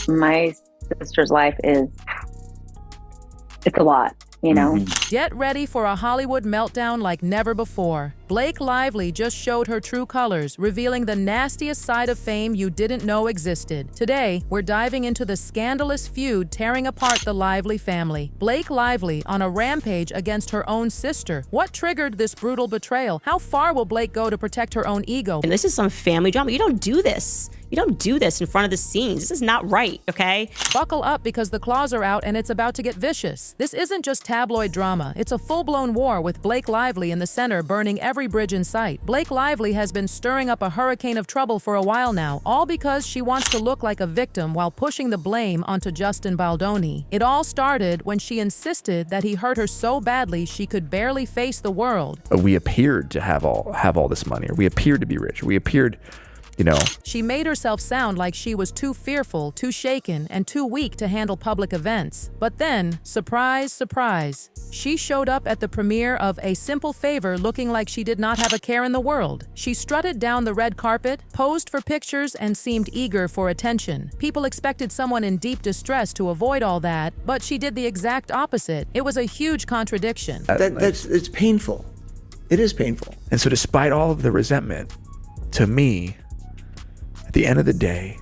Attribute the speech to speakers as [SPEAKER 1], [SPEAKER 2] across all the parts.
[SPEAKER 1] My sister's life it's a lot, you know?
[SPEAKER 2] Get ready for a Hollywood meltdown like never before. Blake Lively just showed her true colors, revealing the nastiest side of fame you didn't know existed. Today, we're diving into the scandalous feud tearing apart the Lively family. Blake Lively on a rampage against her own sister. What triggered this brutal betrayal? How far will Blake go to protect her own ego?
[SPEAKER 3] And this is some family drama. You don't do this. You don't do this in front of the scenes. This is not right, okay?
[SPEAKER 2] Buckle up because the claws are out and it's about to get vicious. This isn't just tabloid drama. It's a full-blown war with Blake Lively in the center, burning every bridge in sight. Blake Lively has been stirring up a hurricane of trouble for a while now, all because she wants to look like a victim while pushing the blame onto Justin Baldoni. It all started when she insisted that he hurt her so badly she could barely face the world.
[SPEAKER 4] We appeared to have all this money, or we appeared to be rich, or we appeared, you know.
[SPEAKER 2] She made herself sound like she was too fearful, too shaken, and too weak to handle public events. But then, surprise, surprise, she showed up at the premiere of A Simple Favor looking like she did not have a care in the world. She strutted down the red carpet, posed for pictures, and seemed eager for attention. People expected someone in deep distress to avoid all that, but she did the exact opposite. It was a huge contradiction.
[SPEAKER 5] It's painful. It is painful.
[SPEAKER 4] And so despite all of the resentment, to me, at the end of the day,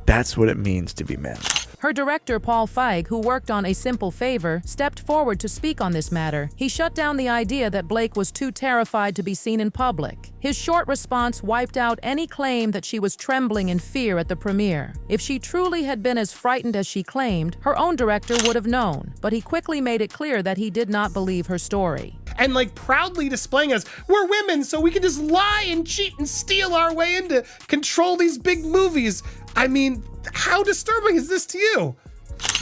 [SPEAKER 4] that's what it means to be men.
[SPEAKER 2] Her director, Paul Feig, who worked on A Simple Favor, stepped forward to speak on this matter. He shut down the idea that Blake was too terrified to be seen in public. His short response wiped out any claim that she was trembling in fear at the premiere. If she truly had been as frightened as she claimed, her own director would have known. But he quickly made it clear that he did not believe her story.
[SPEAKER 6] And like proudly displaying us, we're women, so we can just lie and cheat and steal our way in to control these big movies. I mean, how disturbing is this to you?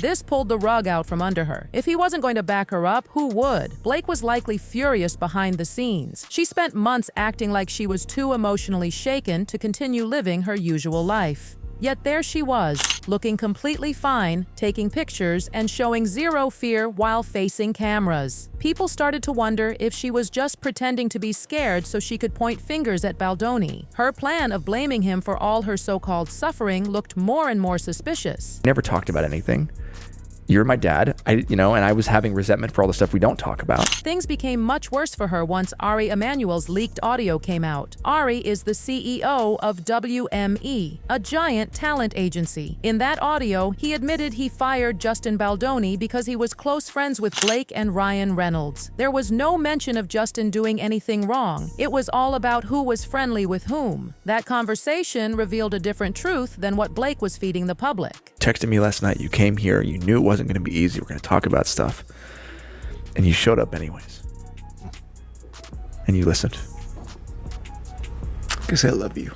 [SPEAKER 2] This pulled the rug out from under her. If he wasn't going to back her up, who would? Blake was likely furious behind the scenes. She spent months acting like she was too emotionally shaken to continue living her usual life. Yet there she was, looking completely fine, taking pictures, and showing zero fear while facing cameras. People started to wonder if she was just pretending to be scared so she could point fingers at Baldoni. Her plan of blaming him for all her so-called suffering looked more and more suspicious.
[SPEAKER 4] Never talked about anything. You're my dad, and I was having resentment for all the stuff we don't talk about.
[SPEAKER 2] Things became much worse for her once Ari Emanuel's leaked audio came out. Ari is the CEO of WME, a giant talent agency. In that audio, he admitted he fired Justin Baldoni because he was close friends with Blake and Ryan Reynolds. There was no mention of Justin doing anything wrong. It was all about who was friendly with whom. That conversation revealed a different truth than what Blake was feeding the public.
[SPEAKER 4] Texted me last night, you came here, you knew it wasn't going to be easy, we're going to talk about stuff, and you showed up anyways. And you listened.
[SPEAKER 5] Because I love you.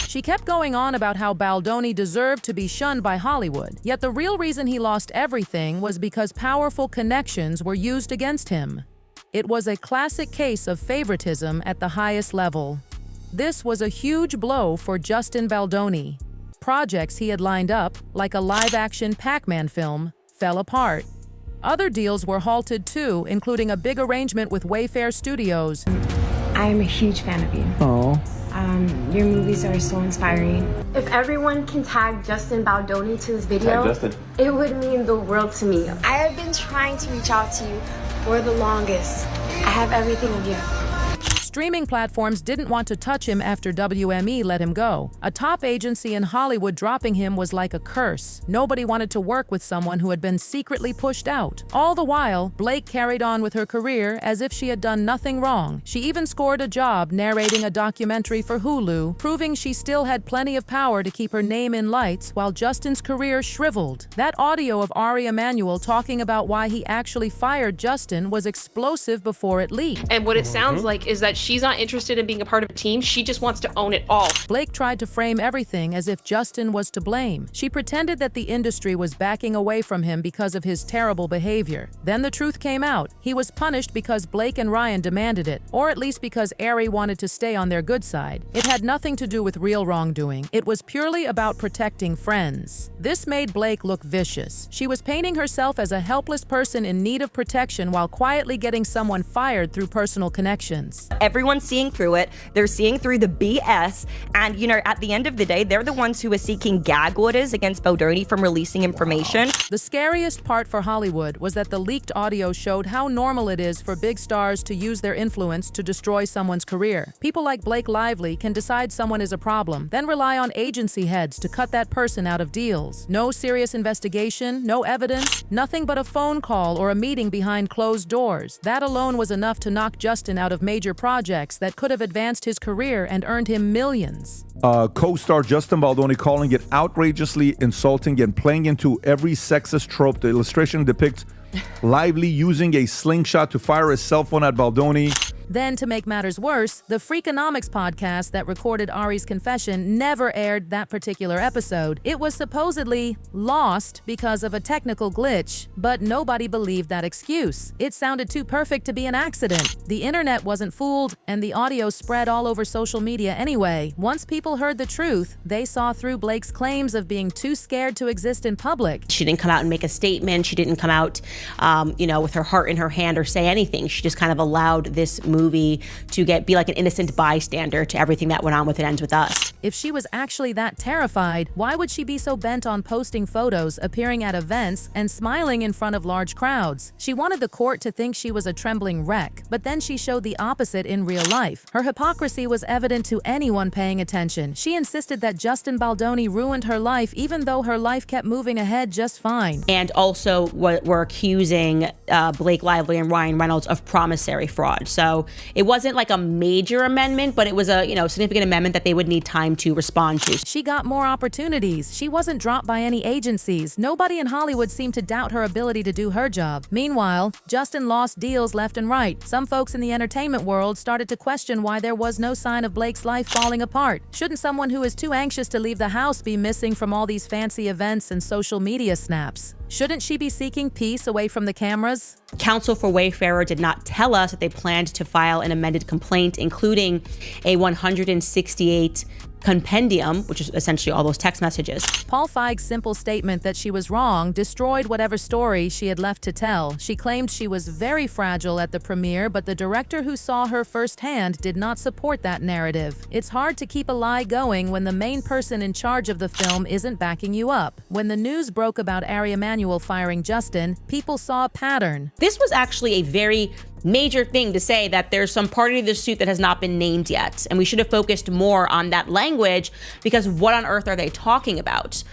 [SPEAKER 2] She kept going on about how Baldoni deserved to be shunned by Hollywood, yet the real reason he lost everything was because powerful connections were used against him. It was a classic case of favoritism at the highest level. This was a huge blow for Justin Baldoni. Projects he had lined up, like a live-action Pac-Man film, fell apart. Other deals were halted too, including a big arrangement with Wayfair Studios.
[SPEAKER 7] I'm a huge fan of you.
[SPEAKER 5] Oh.
[SPEAKER 7] Your movies are so inspiring.
[SPEAKER 8] If everyone can tag Justin Baldoni to this video, it would mean the world to me.
[SPEAKER 7] I have been trying to reach out to you for the longest. I have everything of you.
[SPEAKER 2] Streaming platforms didn't want to touch him after WME let him go. A top agency in Hollywood dropping him was like a curse. Nobody wanted to work with someone who had been secretly pushed out. All the while, Blake carried on with her career as if she had done nothing wrong. She even scored a job narrating a documentary for Hulu, proving she still had plenty of power to keep her name in lights while Justin's career shriveled. That audio of Ari Emanuel talking about why he actually fired Justin was explosive before it leaked.
[SPEAKER 9] And what it sounds like is that she's not interested in being a part of a team. She just wants to own it all.
[SPEAKER 2] Blake tried to frame everything as if Justin was to blame. She pretended that the industry was backing away from him because of his terrible behavior. Then the truth came out. He was punished because Blake and Ryan demanded it, or at least because Ari wanted to stay on their good side. It had nothing to do with real wrongdoing. It was purely about protecting friends. This made Blake look vicious. She was painting herself as a helpless person in need of protection while quietly getting someone fired through personal connections.
[SPEAKER 10] everyone's seeing through it. They're seeing through the BS. And, you know, at the end of the day, they're the ones who are seeking gag orders against Baldoni from releasing information.
[SPEAKER 2] The scariest part for Hollywood was that the leaked audio showed how normal it is for big stars to use their influence to destroy someone's career. People like Blake Lively can decide someone is a problem, then rely on agency heads to cut that person out of deals. No serious investigation, no evidence, nothing but a phone call or a meeting behind closed doors. That alone was enough to knock Justin out of major projects that could have advanced his career and earned him millions.
[SPEAKER 11] Co-star Justin Baldoni calling it outrageously insulting and playing into every sexist trope. The illustration depicts Lively using a slingshot to fire a cell phone at Baldoni.
[SPEAKER 2] Then, to make matters worse, the Freakonomics podcast that recorded Ari's confession never aired that particular episode. It was supposedly lost because of a technical glitch, but nobody believed that excuse. It sounded too perfect to be an accident. The internet wasn't fooled, and the audio spread all over social media anyway. Once people heard the truth, they saw through Blake's claims of being too scared to exist in public.
[SPEAKER 3] She didn't come out and make a statement. She didn't come out, with her heart in her hand or say anything. She just kind of allowed this movie to be like an innocent bystander to everything that went on with It Ends With Us.
[SPEAKER 2] If she was actually that terrified, why would she be so bent on posting photos, appearing at events, and smiling in front of large crowds? She wanted the court to think she was a trembling wreck, but then she showed the opposite in real life. Her hypocrisy was evident to anyone paying attention. She insisted that Justin Baldoni ruined her life even though her life kept moving ahead just fine.
[SPEAKER 3] And also were accusing Blake Lively and Ryan Reynolds of promissory fraud. So it wasn't like a major amendment, but it was a significant amendment that they would need time to respond to.
[SPEAKER 2] She got more opportunities. She wasn't dropped by any agencies. Nobody in Hollywood seemed to doubt her ability to do her job. Meanwhile, Justin lost deals left and right. Some folks in the entertainment world started to question why there was no sign of Blake's life falling apart. Shouldn't someone who is too anxious to leave the house be missing from all these fancy events and social media snaps? Shouldn't she be seeking peace away from the cameras?
[SPEAKER 3] Counsel for Wayfarer did not tell us that they planned to file an amended complaint, including a 168 compendium, which is essentially all those text messages.
[SPEAKER 2] Paul Feig's simple statement that she was wrong destroyed whatever story she had left to tell. She claimed she was very fragile at the premiere, but the director who saw her firsthand did not support that narrative. It's hard to keep a lie going when the main person in charge of the film isn't backing you up. When the news broke about Ari Emanuel firing Justin, people saw a pattern.
[SPEAKER 3] This was actually a very major thing to say, that there's some party to the suit that has not been named yet. And we should have focused more on that language, because what on earth are they talking about?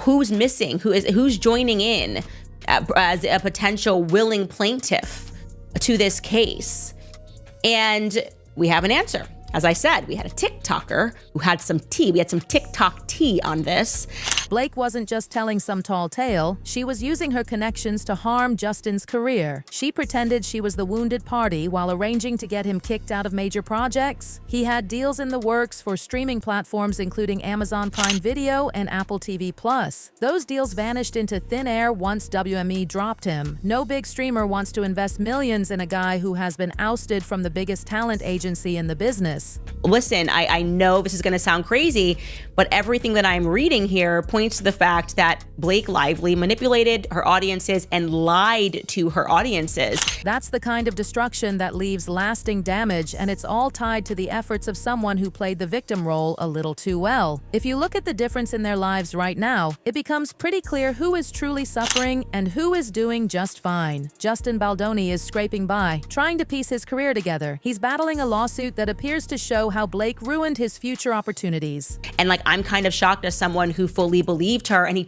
[SPEAKER 3] Who's missing? Who's joining in as a potential willing plaintiff to this case? And we have an answer. As I said, we had a TikToker who had some tea. We had some TikTok tea on this.
[SPEAKER 2] Blake wasn't just telling some tall tale. She was using her connections to harm Justin's career. She pretended she was the wounded party while arranging to get him kicked out of major projects. He had deals in the works for streaming platforms including Amazon Prime Video and Apple TV+. Those deals vanished into thin air once WME dropped him. No big streamer wants to invest millions in a guy who has been ousted from the biggest talent agency in the business.
[SPEAKER 3] Listen, I know this is going to sound crazy, but everything that I'm reading here points to the fact that Blake Lively manipulated her audiences and lied to her audiences.
[SPEAKER 2] That's the kind of destruction that leaves lasting damage, and it's all tied to the efforts of someone who played the victim role a little too well. If you look at the difference in their lives right now, it becomes pretty clear who is truly suffering and who is doing just fine. Justin Baldoni is scraping by, trying to piece his career together. He's battling a lawsuit that appears to show how Blake ruined his future opportunities.
[SPEAKER 3] And I'm kind of shocked as someone who fully believed her, and he's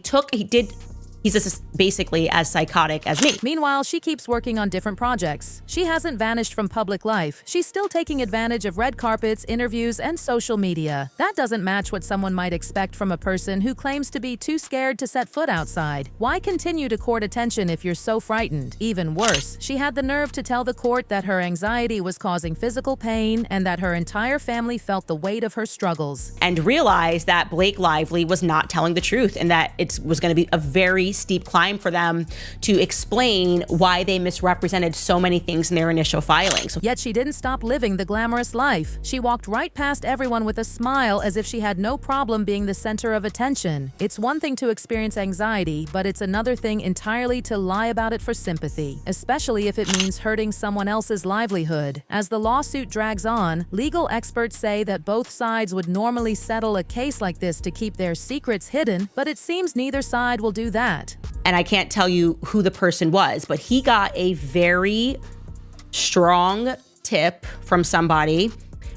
[SPEAKER 3] just basically as psychotic as me.
[SPEAKER 2] Meanwhile, she keeps working on different projects. She hasn't vanished from public life. She's still taking advantage of red carpets, interviews, and social media. That doesn't match what someone might expect from a person who claims to be too scared to set foot outside. Why continue to court attention if you're so frightened? Even worse, she had the nerve to tell the court that her anxiety was causing physical pain and that her entire family felt the weight of her struggles.
[SPEAKER 3] And realized that Blake Lively was not telling the truth and that it was going to be a very steep climb for them to explain why they misrepresented so many things in their initial filings.
[SPEAKER 2] Yet she didn't stop living the glamorous life. She walked right past everyone with a smile as if she had no problem being the center of attention. It's one thing to experience anxiety, but it's another thing entirely to lie about it for sympathy, especially if it means hurting someone else's livelihood. As the lawsuit drags on, legal experts say that both sides would normally settle a case like this to keep their secrets hidden, but it seems neither side will do that.
[SPEAKER 3] And I can't tell you who the person was, but he got a very strong tip from somebody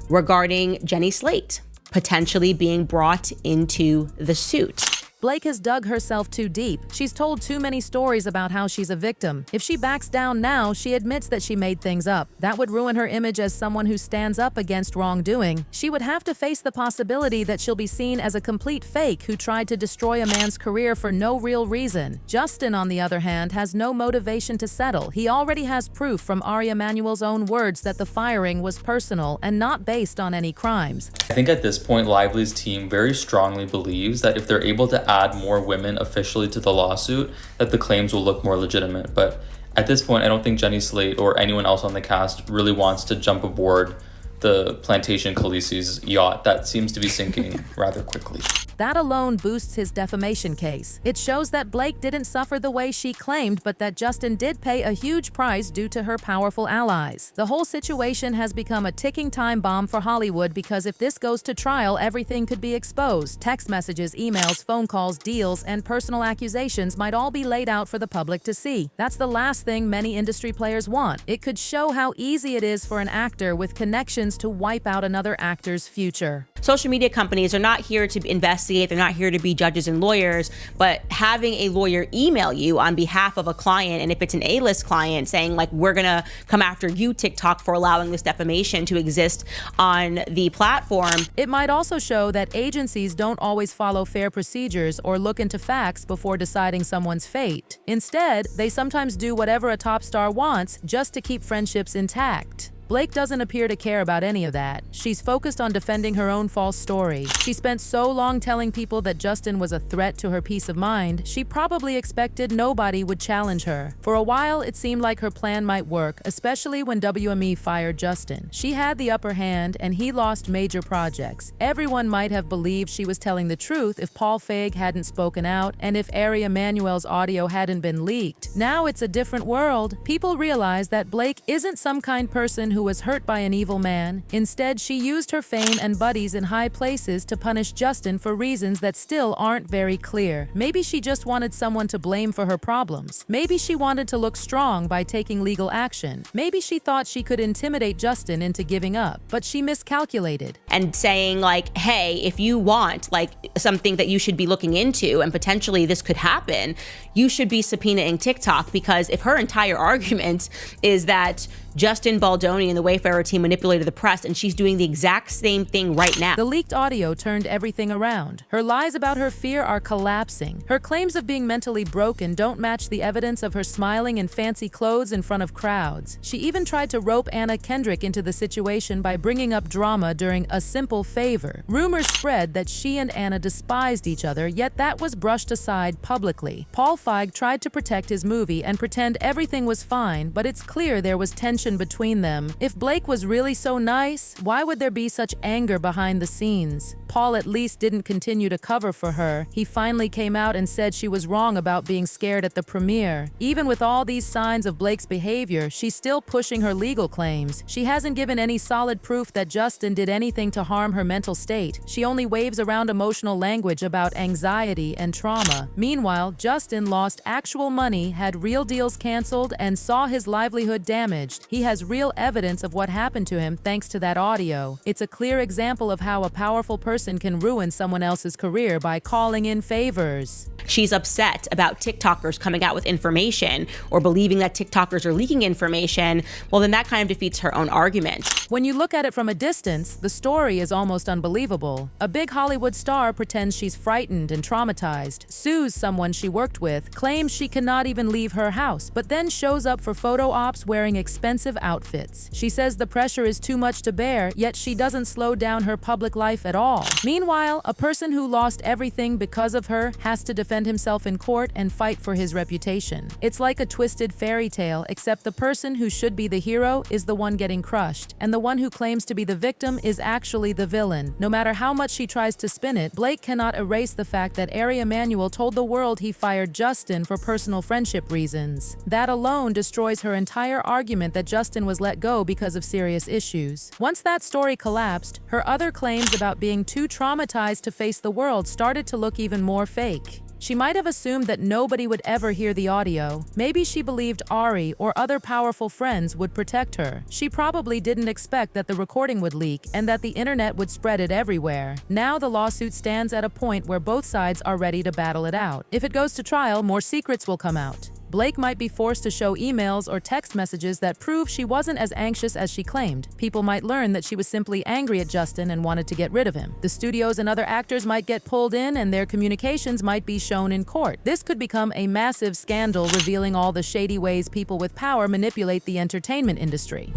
[SPEAKER 3] regarding Jenny Slate potentially being brought into the suit.
[SPEAKER 2] Blake has dug herself too deep. She's told too many stories about how she's a victim. If she backs down now, she admits that she made things up. That would ruin her image as someone who stands up against wrongdoing. She would have to face the possibility that she'll be seen as a complete fake who tried to destroy a man's career for no real reason. Justin, on the other hand, has no motivation to settle. He already has proof from Ari Emanuel's own words that the firing was personal and not based on any crimes.
[SPEAKER 12] I think at this point, Lively's team very strongly believes that if they're able to add more women officially to the lawsuit, that the claims will look more legitimate. But at this point, I don't think Jenny Slate or anyone else on the cast really wants to jump aboard the Plantation Khaleesi's yacht that seems to be sinking rather quickly.
[SPEAKER 2] That alone boosts his defamation case. It shows that Blake didn't suffer the way she claimed, but that Justin did pay a huge price due to her powerful allies. The whole situation has become a ticking time bomb for Hollywood because if this goes to trial, everything could be exposed. Text messages, emails, phone calls, deals, and personal accusations might all be laid out for the public to see. That's the last thing many industry players want. It could show how easy it is for an actor with connections to wipe out another actor's future.
[SPEAKER 3] Social media companies are not here to investigate, they're not here to be judges and lawyers, but having a lawyer email you on behalf of a client, and if it's an A-list client saying like, we're gonna come after you, TikTok, for allowing this defamation to exist on the platform.
[SPEAKER 2] It might also show that agencies don't always follow fair procedures or look into facts before deciding someone's fate. Instead, they sometimes do whatever a top star wants just to keep friendships intact. Blake doesn't appear to care about any of that. She's focused on defending her own false story. She spent so long telling people that Justin was a threat to her peace of mind, she probably expected nobody would challenge her. For a while, it seemed like her plan might work, especially when WME fired Justin. She had the upper hand, and he lost major projects. Everyone might have believed she was telling the truth if Paul Feig hadn't spoken out, and if Ari Emanuel's audio hadn't been leaked. Now it's a different world. People realize that Blake isn't some kind person who was hurt by an evil man. Instead, she used her fame and buddies in high places to punish Justin for reasons that still aren't very clear. Maybe she just wanted someone to blame for her problems. Maybe she wanted to look strong by taking legal action. Maybe she thought she could intimidate Justin into giving up, but she miscalculated.
[SPEAKER 3] And saying like, hey, if you want like something that you should be looking into and potentially this could happen, you should be subpoenaing TikTok, because if her entire argument is that Justin Baldoni and the Wayfarer team manipulated the press, and she's doing the exact same thing right now.
[SPEAKER 2] The leaked audio turned everything around. Her lies about her fear are collapsing. Her claims of being mentally broken don't match the evidence of her smiling in fancy clothes in front of crowds. She even tried to rope Anna Kendrick into the situation by bringing up drama during A Simple Favor. Rumors spread that she and Anna despised each other, yet that was brushed aside publicly. Paul Feig tried to protect his movie and pretend everything was fine, but it's clear there was tension between them. If Blake was really so nice, why would there be such anger behind the scenes? Paul at least didn't continue to cover for her. He finally came out and said she was wrong about being scared at the premiere. Even with all these signs of Blake's behavior, she's still pushing her legal claims. She hasn't given any solid proof that Justin did anything to harm her mental state. She only waves around emotional language about anxiety and trauma. Meanwhile, Justin lost actual money, had real deals canceled, and saw his livelihood damaged. He has real evidence of what happened to him thanks to that audio. It's a clear example of how a powerful person can ruin someone else's career by calling in favors.
[SPEAKER 3] She's upset about TikTokers coming out with information or believing that TikTokers are leaking information. Well, then that kind of defeats her own argument.
[SPEAKER 2] When you look at it from a distance, the story is almost unbelievable. A big Hollywood star pretends she's frightened and traumatized, sues someone she worked with, claims she cannot even leave her house, but then shows up for photo ops wearing expensive outfits. She says the pressure is too much to bear, yet she doesn't slow down her public life at all. Meanwhile, a person who lost everything because of her has to defend defend himself in court and fight for his reputation. It's like a twisted fairy tale, except the person who should be the hero is the one getting crushed, and the one who claims to be the victim is actually the villain. No matter how much she tries to spin it, Blake cannot erase the fact that Ari Emanuel told the world he fired Justin for personal friendship reasons. That alone destroys her entire argument that Justin was let go because of serious issues. Once that story collapsed, her other claims about being too traumatized to face the world started to look even more fake. She might have assumed that nobody would ever hear the audio. Maybe she believed Ari or other powerful friends would protect her. She probably didn't expect that the recording would leak and that the internet would spread it everywhere. Now the lawsuit stands at a point where both sides are ready to battle it out. If it goes to trial, more secrets will come out. Blake might be forced to show emails or text messages that prove she wasn't as anxious as she claimed. People might learn that she was simply angry at Justin and wanted to get rid of him. The studios and other actors might get pulled in and their communications might be shown in court. This could become a massive scandal revealing all the shady ways people with power manipulate the entertainment industry.